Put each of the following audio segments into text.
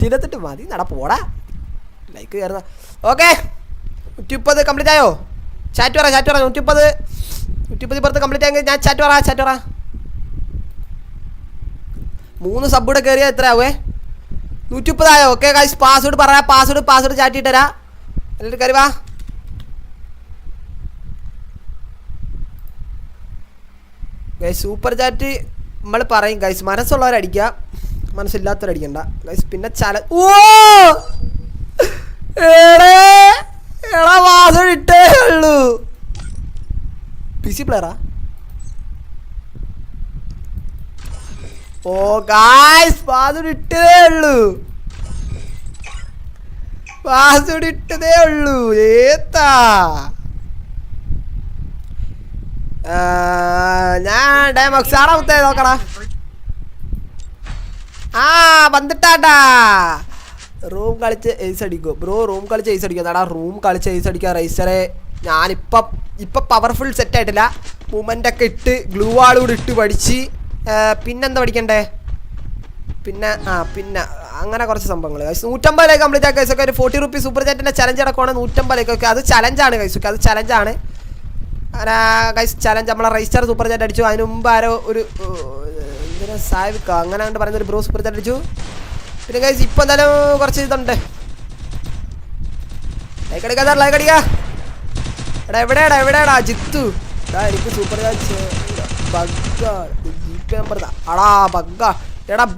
128 മതി നട പോടാ ലൈക്ക് കയറുന്ന ഓക്കെ 130 കംപ്ലീറ്റ് ആയോ ചാറ്റ് പറ 130 പുറത്ത് കംപ്ലീറ്റ് ആയെങ്കിൽ ഞാൻ ചാറ്റ് പറ 3 സബ് കൂടെ കയറിയാൽ എത്ര ആവേ 130 ആയോ ഓക്കെ ഗൈസ് പാസ്വേഡ് പറ പാസ്വേഡ് ചാറ്റ് ഇട്ടരാ എന്നിട്ട് കയറി വാ ഗൈസ് സൂപ്പർ ചാറ്റ് നമ്മൾ പറയും ഗൈസ് മനസ്സുള്ളവരടിക്കുക മനസ്സില്ലാത്തവരടിക്കണ്ട ഗൈസ് പിന്നെ ഓ എടാ പാസ്വേഡ് ഇട്ടേ ഉള്ളൂ PC പ്ലെയറാ ഓ ഗൈസ് പാസ്വേഡ് ഇട്ടതേ ഉള്ളൂ ഏത്താ ഞാൻ ഡയമക്സാടാ മുത്തേ നോക്കടാ വന്നിട്ടാട്ടാ റൂം കളിച്ച് എയ്സ് അടിക്കും ബ്രോ റൂം കളിച്ച് എയ്സ് അടിക്കും അതാടാ റൂം കളിച്ച് എയ്സ് അടിക്കുക റൈസറെ ഞാനിപ്പം പവർഫുൾ സെറ്റ് ആയിട്ടില്ല മൂവ്മെൻ്റൊക്കെ ഇട്ട് ഗ്ലൂ വാൾ കൂടി ഇട്ട് പഠിച്ച് പിന്നെന്താ പഠിക്കണ്ടേ പിന്നെ അങ്ങനെ കുറച്ച് സംഭവങ്ങൾ 150 ലൈക്ക് കംപ്ലീറ്റ് ആക്കുക ഗൈസൊക്കെ ഒരു 40 റുപ്പീസ് സൂപ്പർ ചാറ്റിൻ്റെ ചലഞ്ച് അടക്കമാണ് 150 ലൈക്കൊക്കെ അത് ചലഞ്ചാണ് ഗൈസൊക്കെ അത് ചലഞ്ചാണ് ഗൈസ് ചലഞ്ച് നമ്മളെ റൈസ്റ്റർ സൂപ്പർ ചാറ്റ് അടിച്ചു അതിന് മുമ്പ് ആരോ ഒരു എന്തിനാ സാവിക്ക അങ്ങനെ കണ്ട് പറയുന്നൊരു ബ്രോ സൂപ്പർ ചാറ്റ് അടിച്ചു പിന്നെ ഗൈസ് ഇപ്പം എന്തായാലും കുറച്ച് ഇതുണ്ട് ലൈക്ക് അടിക്കുക എവിടെയാടാ ജിത്തു എനിക്ക് സൂപ്പർ ചാറ്റ് GP നമ്പർ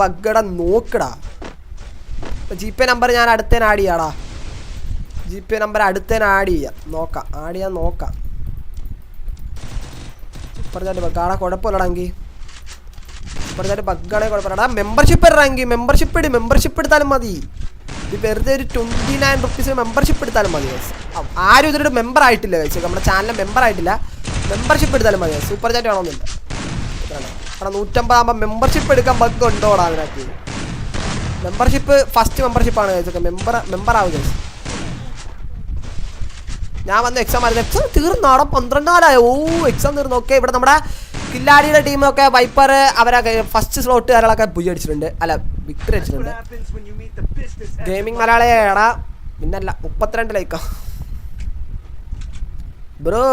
ബഗ്ഗടാ നോക്കടാ GP നമ്പർ ഞാൻ അടുത്തേന് ആഡ് ചെയ്യാടാ GP നമ്പർ അടുത്തേന് ആഡ് ചെയ്യാം നോക്കാം സൂപ്പർ ചാറ്റ് ബഗ്ഗാടാ കുഴപ്പമില്ലടാങ്കിൽ സൂപ്പർ ചാറ്റ് ബഗ്ഗാണെ കുഴപ്പമില്ലടാ മെമ്പർഷിപ്പ് എടുത്താലും മതി ഇത് വെറുതെ ഒരു 29 റുപ്പീസ് മെമ്പർഷിപ്പ് എടുത്താലും മതി ആരും ഇതിലൊരു മെമ്പർ ആയിട്ടില്ല കഴിച്ചു നമ്മുടെ ചാനലിൽ മെമ്പർ ആയിട്ടില്ല മെമ്പർഷിപ്പ് എടുത്താലും മതി സൂപ്പർ ചാറ്റ് വേണമെന്നില്ല എടാ 150 ആകുമ്പോൾ മെമ്പർഷിപ്പ് എടുക്കാൻ ബഗ് ഉണ്ടോടാ അതിനകത്ത് മെമ്പർഷിപ്പ് ഫസ്റ്റ് മെമ്പർഷിപ്പാണ് കഴിച്ചൊക്കെ മെമ്പർ ആവുക ഞാൻ വന്ന് എക്സാം എക്സാം തീർന്നാടോ 12 ഓ എക്സാം തീർന്നു ഓക്കെ ഇവിടെ നമ്മുടെ കില്ലാടിയുടെ ടീമൊക്കെ വൈപ്പർ അവരൊക്കെ ഫസ്റ്റ് സ്ലോട്ടുകാരൊക്കെ പുജി അടിച്ചിട്ടുണ്ട് അല്ല വിക്ടറി അടിച്ചിട്ടുണ്ട് ഗെയിമിംഗ് മലയാളിയാടാ പിന്നല്ല 32 ലൈക്കാ ബ്രോ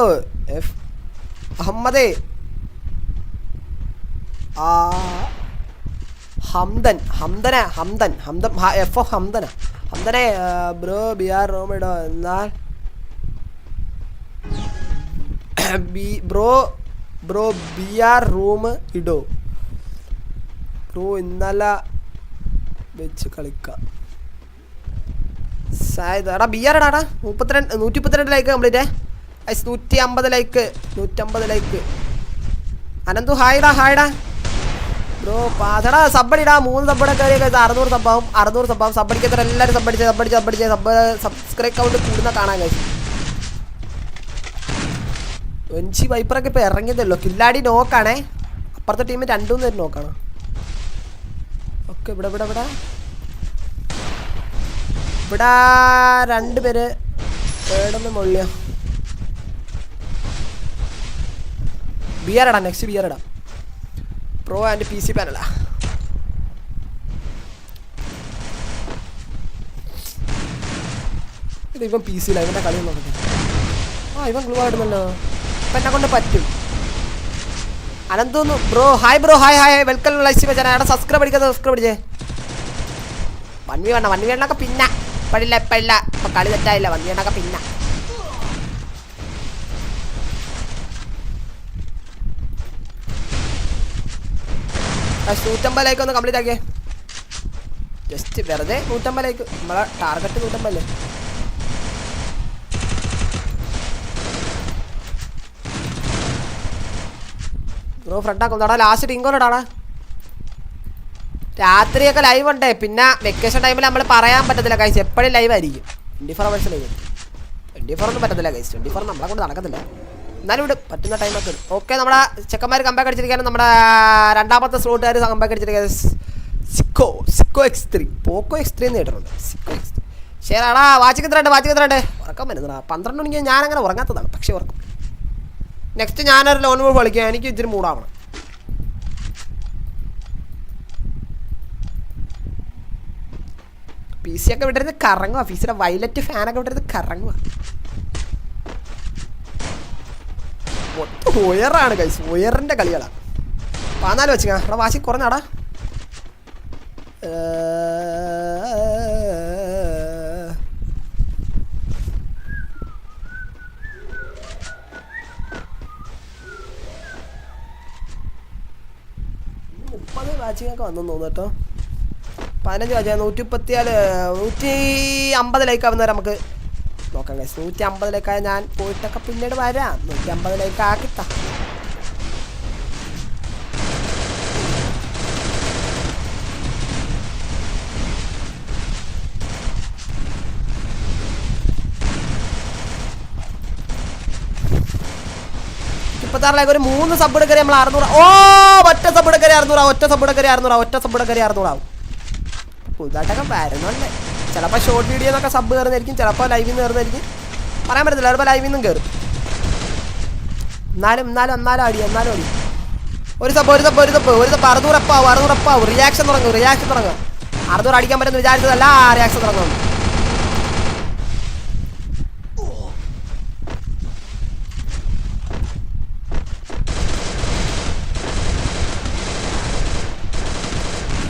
അഹമ്മദേ ഹംദനെ ബ്രോ ബിആർ റൂം ഇടോ എന്നാൽ ബ്രോ ബിആർ റൂം ഇടോ ബ്രോ ഇന്നലെ വെച്ച് കളിക്കാം എടാ ബിആർ ഇടാടാ 132 ലൈക്ക് കംപ്ലീറ്റ് 150 ലൈക്ക് അനന്തു ഹായ്ടാ ബ്രോ പാതടാ സബ്ബടിടാ 3 സബ്ബടെ കയറിയ 600 സബ്ബാവും സബ്ബടിക്കത്ര എല്ലാവരും സബ്ബടിച്ച് സബ്സ്ക്രൈബ് കൗണ്ട് കൂടുന്ന കാണാൻ കഴിച്ചു വെഞ്ചി വൈപ്പറൊക്കെ ഇപ്പോൾ ഇറങ്ങിയതല്ലോ കില്ലാടി നോക്കാണേ അപ്പുറത്തെ ടീം 2-3 പേര് നോക്കണം ഓക്കെ ഇവിടെ 2 പേര് ഏടൊന്നും മുള്ളിയോ ബിയറടാ നെക്സ്റ്റ് ബിയറടാ പ്രോ ആൻഡ് PC പാനലാ ഇത് ഇവൻ PC-ലാ ഇവൻ്റെ കളി നോക്കട്ടെ ഇവൻ ഗ്ലൂ ആടുന്നല്ലോ ഇപ്പം എന്നെ കൊണ്ട് പറ്റും അനന്തോന്നു ബ്രോ ഹായ് വെൽക്കം ലൈവ് ചേട്ടാ സബ്സ്ക്രൈബ് അടിച്ചേ 1v1 പിന്നെ ഇപ്പഴില്ല ഇപ്പം കളി തെറ്റായില്ല 1v1 പിന്നെ 150 ലൈക്ക് ഒന്ന് കംപ്ലീറ്റ് ആക്കിയേ ജസ്റ്റ് വെറുതെ 150 ലൈക്ക് നമ്മളെ ടാർഗറ്റ് 150 അല്ലേ ബ്രോ ഫ്രണ്ടാ ലാസ്റ്റ് ടിങ്കോടാടാ രാത്രിയൊക്കെ ലൈവ് ഉണ്ട് പിന്നെ വെക്കേഷൻ ടൈമിൽ നമ്മൾ പറയാൻ പറ്റത്തില്ല കൈസ് എപ്പോഴും ലൈവ് ആയിരിക്കും 24 hours ലൈവ് 24 ഒന്നും പറ്റത്തില്ല കൈസ് 24 നമ്മളെ കൊണ്ട് നടക്കത്തില്ല എന്നാലും ഇവിടെ പറ്റുന്ന ടൈമൊക്കെ ഓക്കെ നമ്മുടെ ചെക്കന്മാർ കമ്പാക്ക് അടിച്ചിരിക്കാനും നമ്മുടെ രണ്ടാമത്തെ സ്ലോട്ടുകാർ കമ്പാക്ക് അടിച്ചിരിക്കുന്നത് സിക്കോ X3 പോക്കോ X3 എന്ന് കേട്ടിട്ടുണ്ട് സിക്കോ X3 ശരിയാടാ വാച്ചിക്കത്രണ്ട് ഉറക്കം വരുന്നതാ 12 മണിക്ക് ഞാനങ്ങനെ ഉറങ്ങാത്തതാണ് പക്ഷേ ഉറക്കം നെക്സ്റ്റ് ഞാനൊരു ലോൺ വോൾഫ് കളിക്കാം എനിക്ക് ഇച്ചിരി മൂടാവണം പി സി ഒക്കെ വിട്ടിരുന്ന് കറങ്ങുക. പി സിയുടെ വയലറ്റ് ഫാനൊക്കെ വിട്ടിരുന്ന് കറങ്ങുക. മൊത്തം ഉയറാണ് ഗൈസ്, ഉയറിൻ്റെ കളികളാണ്. 14 വെച്ചാ എടാ വാശി കുറഞ്ഞാടാ. വാച്ചിങ്ങൊക്കെ വന്നെന്ന് തോന്നുന്നു കേട്ടോ. 15 വാച്ച് 134 150 ലൈക്ക് ആവുന്നവരെ നമുക്ക് നോക്കാം ഗൈസ്. 150 ലൈക്കായ ഞാൻ പോയിട്ടൊക്കെ പിന്നീട് വരാം. 150 ലൈക്ക് ആക്കിത്താ. ഇപ്പത്താറിലേക്ക് ഒരു 3 സബ് എടുക്കറി നമ്മൾ 600. ഓ ഒറ്റ സബ് എടുക്കറി 600. ഒറ്റ സബ് എടുക്കറി 600 ആവും. പുതുതായിട്ടൊക്കെ വരുന്നുണ്ട്. ചിലപ്പോൾ ഷോർട്ട് വീഡിയോ എന്നൊക്കെ സബ് കയറുന്നതായിരിക്കും, ചിലപ്പോൾ ലൈവിൽ നിന്ന് കയറുന്നതായിരിക്കും, പറയാൻ പറ്റത്തില്ല. ചിലപ്പോൾ ലൈവിൽ നിന്നും കയറും. എന്നാലും അടി. ഒരു സബ് 600 എപ്പാവും. റിയാക്ഷൻ തുടങ്ങും. 600 അടിക്കാൻ പറ്റുമെന്ന് വിചാരിച്ചതല്ല, റിയാക്ഷൻ തുടങ്ങും.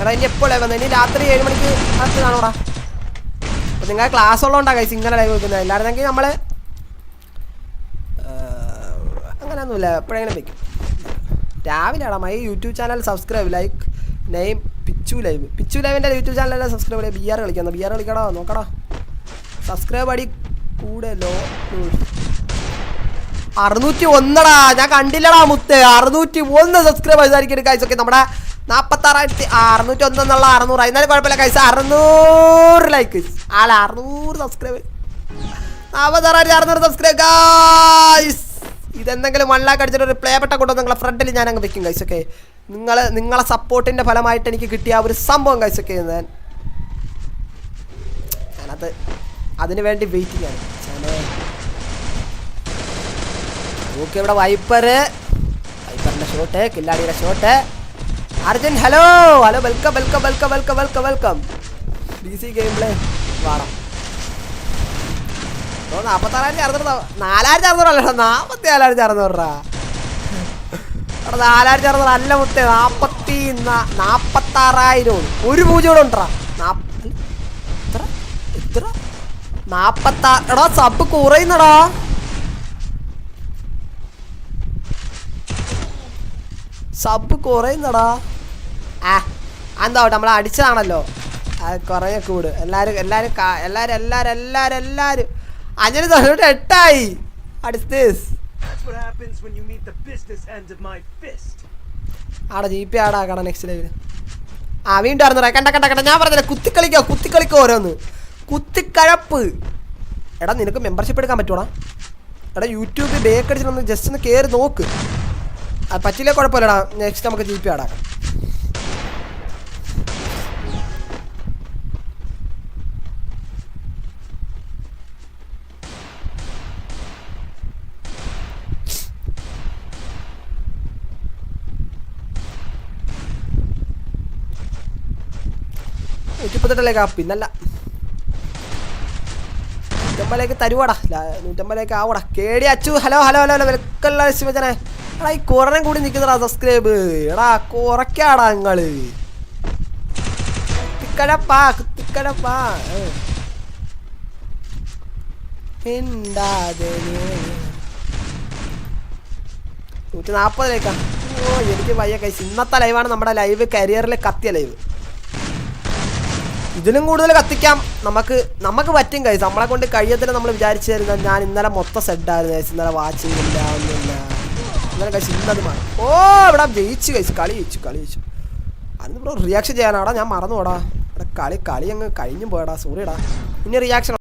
എടാ ഇനി എപ്പോൾ ലൈവ് വന്നത്? ഇനി രാത്രി 7 മണിക്ക് അടുത്ത് കാണൂടാ. അപ്പോൾ നിങ്ങൾ ക്ലാസ് ഉള്ളതുകൊണ്ടാണ് കൈസ് ഇങ്ങനെ ലൈവ് വെക്കുന്നത്. എല്ലാവരുന്നെങ്കിൽ നമ്മൾ അങ്ങനെയൊന്നുമില്ല, എപ്പോഴെങ്കിലും വെക്കും. രാവിലെ ആടാ. My YouTube channel subscribe like name പിച്ചു ലൈവിൻ്റെ യൂട്യൂബ് ചാനലെല്ലാം സബ്സ്ക്രൈബ് ചെയ്യുക. ബിആർ കളിക്കടാ നോക്കടാ. സബ്സ്ക്രൈബ് അടി കൂടെയല്ലോ. 601 ഞാൻ കണ്ടില്ലടാ മുത്ത്. 601 സബ്സ്ക്രൈബ് ആയിരിക്കും കൈസ്. ഒക്കെ നമ്മുടെ 46,601 എന്നുള്ള 600 എന്നാലും കുഴപ്പമില്ല guys. 600 like 600 subscribe 46,600 subscribe guys. ഇതെന്തെങ്കിലും 1 ലാക്ക് അടിച്ചിട്ട് ഒരു പ്ലേ ബട്ടൺ കൊണ്ടോ നിങ്ങളെ ഫ്രണ്ടിൽ ഞാൻ അങ്ങ് വെക്കും ഗൈസ്. ഒക്കെ നിങ്ങളെ സപ്പോർട്ടിൻ്റെ ഫലമായിട്ട് എനിക്ക് കിട്ടിയ ഒരു സംഭവം ഗൈസ്. ഒക്കെ ഞാനത് അതിന് വേണ്ടി വെയിറ്റിംഗ് ആണ്. ഓക്കെ ഇവിടെ വൈപ്പറിൻ്റെ ഷോട്ട്, കില്ലാടിയുടെ shot. Arjun hello welcome. DC game play വേണം. 46,600 4,600 അല്ല 44,600 4,600 അല്ല മുത്തേ. 46,000 ഒരു പൂജ കൂടെ ഉണ്ടാ. എത്ര 46 എടാ സബ് കുറയുന്നടാ. എന്താ നമ്മൾ അടിച്ചതാണല്ലോ, അത് കുറേ കൂട്. എല്ലാവരും 8 ആടാ GP ആടാ കാണാം നെക്സ്റ്റ് ലൈവില്. വീണ്ടും 600. കണ്ട ഞാൻ പറഞ്ഞില്ല കുത്തിക്കളിക്കോ ഓരോന്ന് കുത്തിക്കഴപ്പ്. എടാ നിനക്ക് മെമ്പർഷിപ്പ് എടുക്കാൻ പറ്റൂടാ. എടാ യൂട്യൂബിൽ ബേക്ക് അടിച്ചിട്ടൊന്ന് ജസ്റ്റ് ഒന്ന് കയറി നോക്ക്. അത് പറ്റില്ലേ കുഴപ്പമില്ലടാ. നെക്സ്റ്റ് നമുക്ക് GP ആടാക്കാം. പിന്നല്ല 150 തരുവാടാ. 150 ആവടാ. കേടി അച്ചു ഹലോ വെൽക്കല്ല ശിവജനെ. എടാ ഈ കുറനം കൂടി നിൽക്കുന്നടാ സബ്സ്ക്രൈബ്. എടാ കുറയ്ക്കാടാ നിങ്ങള്. കുത്തിക്കടപ്പാ 140 ഓ എനിക്ക് വയ്യ കൈസ്. ഇന്നത്തെ ലൈവാണ് നമ്മുടെ ലൈവ് കരിയറിൽ കത്തിയ ലൈവ്. ഇതിലും കൂടുതൽ കത്തിക്കാം നമുക്ക് പറ്റും കൈസ്. നമ്മളെ കൊണ്ട് കഴിയത്തില്ല നമ്മൾ വിചാരിച്ചു തരുന്ന. ഞാൻ ഇന്നലെ മൊത്തം സെഡായിരുന്നു കൈസ്. ഇന്നലെ വാച്ചിങ് ഇല്ല ഒന്നുമില്ല. ഇന്നലെ കൈസ് ഇന്നത് ഓ ഇവിടെ ജയിച്ചു കൈസ്. കളി ജയിച്ചു. അതിന് ബ്രോ റിയാക്ഷൻ ചെയ്യാനാടാ ഞാൻ മറന്നു പോടാ. കളി അങ്ങ് കഴിഞ്ഞു പോയടാ. സോറിയടാ. ഇനി റിയാക്ഷൻ